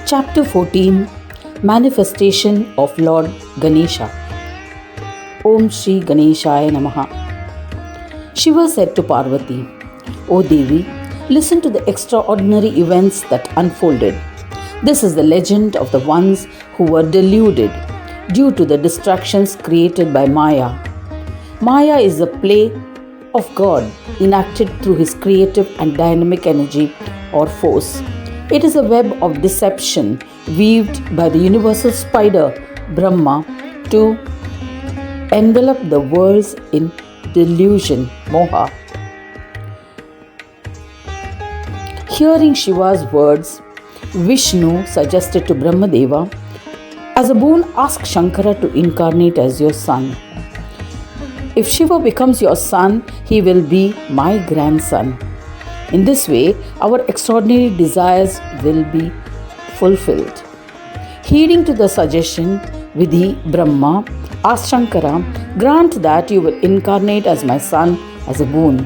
Chapter 14, Manifestation of Lord Ganesha. Om Shri Ganeshaya Namaha. Shiva said to Parvati, O Devi, listen to the extraordinary events that unfolded. This is the legend of the ones who were deluded due to the distractions created by Maya. Maya is the play of God enacted through his creative and dynamic energy or force. It is a web of deception weaved by the universal spider Brahma to envelop the worlds in delusion, moha. Hearing Shiva's words, Vishnu suggested to Brahmadeva, as a boon, ask Shankara to incarnate as your son. If Shiva becomes your son, he will be my grandson. In this way, our extraordinary desires will be fulfilled. Heeding to the suggestion, Vidhi Brahma asked Shankara, grant that you will incarnate as my son as a boon.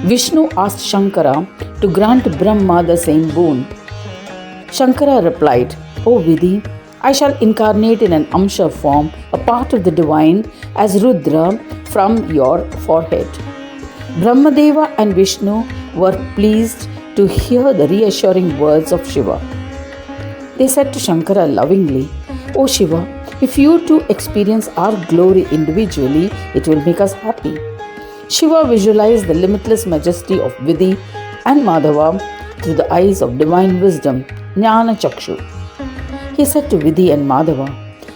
Vishnu asked Shankara to grant Brahma the same boon. Shankara replied, O Vidhi, I shall incarnate in an Amsha form, a part of the divine, as Rudra from your forehead. Brahmadeva and Vishnu were pleased to hear the reassuring words of Shiva. They said to Shankara lovingly, O Shiva, if you too experience our glory individually, it will make us happy. Shiva visualized the limitless majesty of Vidhi and Madhava through the eyes of divine wisdom, Jnana Chakshu. He said to Vidhi and Madhava,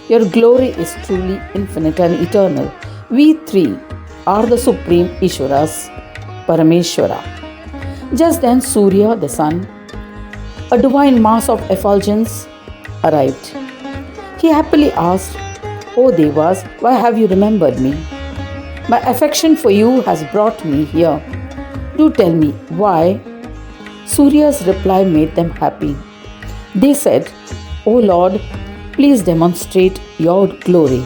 your glory is truly infinite and eternal. We three are the supreme Ishwaras, Parameshwara. Just then Surya, the sun, a divine mass of effulgence, arrived. He happily asked, O Devas, why have you remembered me? My affection for you has brought me here. Do tell me why. Surya's reply made them happy. They said, O Lord, please demonstrate your glory.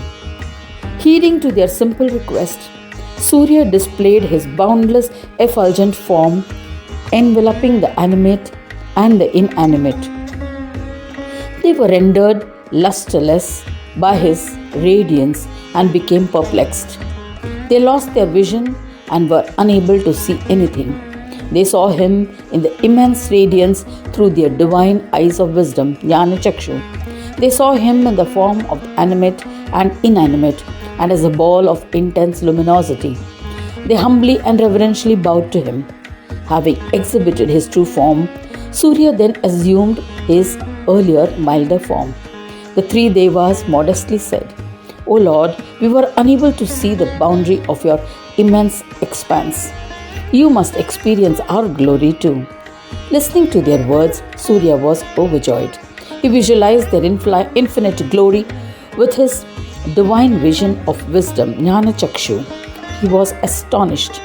Heeding to their simple request, Surya displayed his boundless effulgent form, enveloping the animate and the inanimate. They were rendered lusterless by his radiance and became perplexed. They lost their vision and were unable to see anything. They saw him in the immense radiance through their divine eyes of wisdom, Jnana Chakshu. They saw him in the form of the animate and inanimate and as a ball of intense luminosity. They humbly and reverentially bowed to him. Having exhibited his true form, Surya then assumed his earlier milder form. The three Devas modestly said, O Lord, we were unable to see the boundary of your immense expanse. You must experience our glory too. Listening to their words, Surya was overjoyed. He visualized their infinite glory with his divine vision of wisdom, Jnana Chakshu. He was astonished.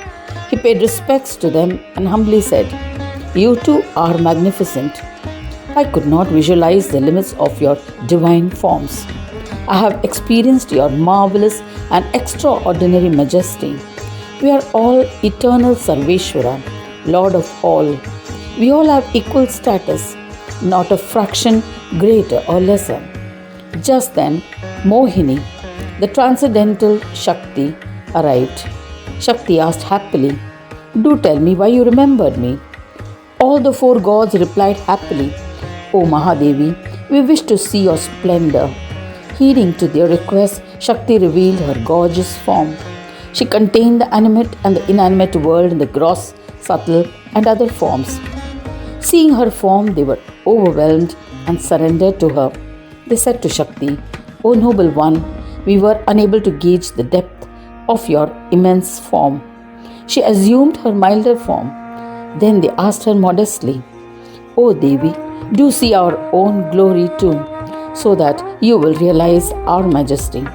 He paid respects to them and humbly said, You too are magnificent. I could not visualize the limits of your divine forms. I have experienced your marvelous and extraordinary majesty. We are all eternal Sarveshwara, Lord of all. We all have equal status, not a fraction greater or lesser. Just then, Mohini, the transcendental Shakti, arrived. Shakti asked happily, Do tell me why you remembered me. All the four gods replied happily, O Mahadevi, we wish to see your splendor. Heeding to their request, Shakti revealed her gorgeous form. She contained the animate and the inanimate world in the gross, subtle, and other forms. Seeing her form, they were overwhelmed and surrendered to her. They said to Shakti, O noble one, we were unable to gauge the depth of your immense form. She assumed her milder form. Then they asked her modestly, O Devi, do see our own glory too, so that you will realize our majesty.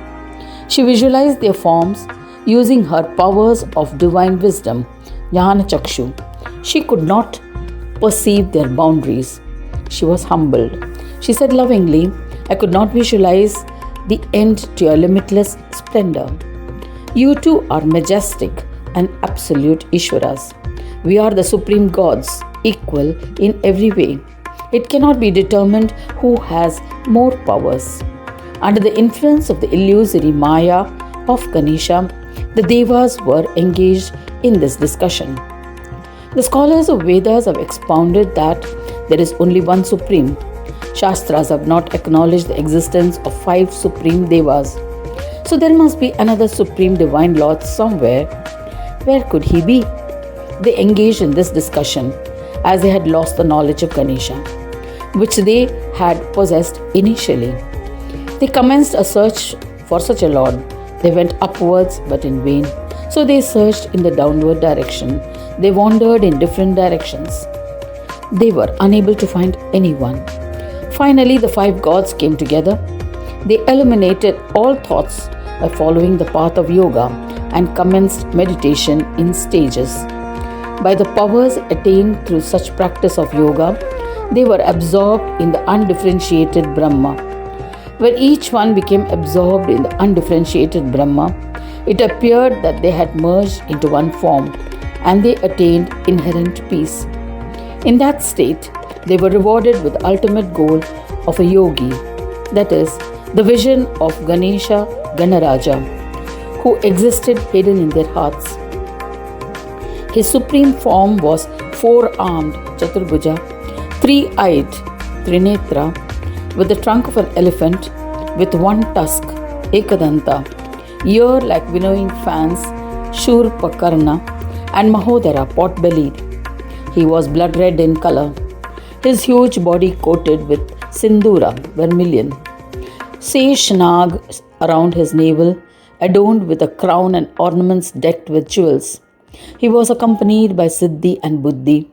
She visualized their forms using her powers of divine wisdom, Jnana Chakshu. She could not perceive their boundaries. She was humbled. She said lovingly, I could not visualize the end to your limitless splendor. You too are majestic and absolute Ishwaras. We are the supreme gods, equal in every way. It cannot be determined who has more powers. Under the influence of the illusory Maya of Ganesha, the Devas were engaged in this discussion. The scholars of Vedas have expounded that there is only one Supreme. Shastras have not acknowledged the existence of 5 Supreme Devas. So there must be another Supreme Divine Lord somewhere. Where could he be? They engaged in this discussion as they had lost the knowledge of Ganesha, which they had possessed initially. They commenced a search for such a Lord. They went upwards but in vain. So they searched in the downward direction. They wandered in different directions. They were unable to find anyone. Finally, the 5 gods came together. They eliminated all thoughts by following the path of yoga and commenced meditation in stages. By the powers attained through such practice of yoga, they were absorbed in the undifferentiated Brahma. When each one became absorbed in the undifferentiated Brahma, it appeared that they had merged into one form and they attained inherent peace. In that state, they were rewarded with the ultimate goal of a yogi, that is, the vision of Ganesha Ganaraja, who existed hidden in their hearts. His supreme form was 4-armed Chaturbhuja, 3-eyed Trinetra, with the trunk of an elephant, with 1 tusk, Ekadanta, ear like winnowing fans, Shurpakarna, and Mahodara, pot-bellied. He was blood red in color, his huge body coated with Sindura, vermilion. Seshnag around his navel, adorned with a crown and ornaments decked with jewels. He was accompanied by Siddhi and Buddhi,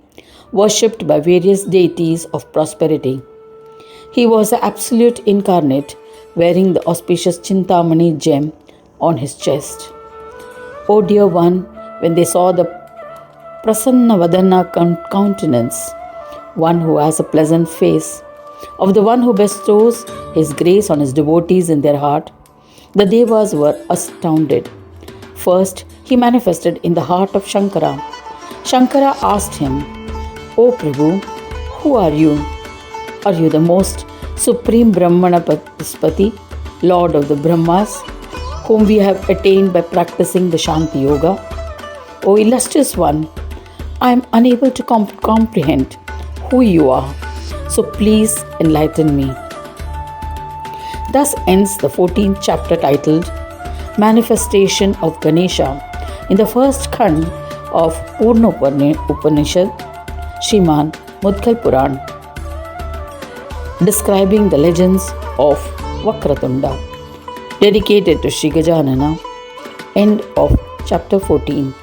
worshipped by various deities of prosperity. He was the absolute incarnate, wearing the auspicious Chintamani gem on his chest. O dear one, when they saw the Prasanna Vadana countenance, one who has a pleasant face, of the one who bestows his grace on his devotees in their heart, the Devas were astounded. First, he manifested in the heart of Shankara. Shankara asked him, O Prabhu, who are you? Are you the most supreme Brahmanaspati, Lord of the Brahmas, whom we have attained by practicing the Shanti Yoga? O illustrious one, I am unable to comprehend who you are, so please enlighten me. Thus ends the 14th chapter titled Manifestation of Ganesha in the first Khand of Purna Upanishad, Shriman Mudgal Puran, describing the legends of Vakratunda, dedicated to Sri Gajanana. End of chapter 14.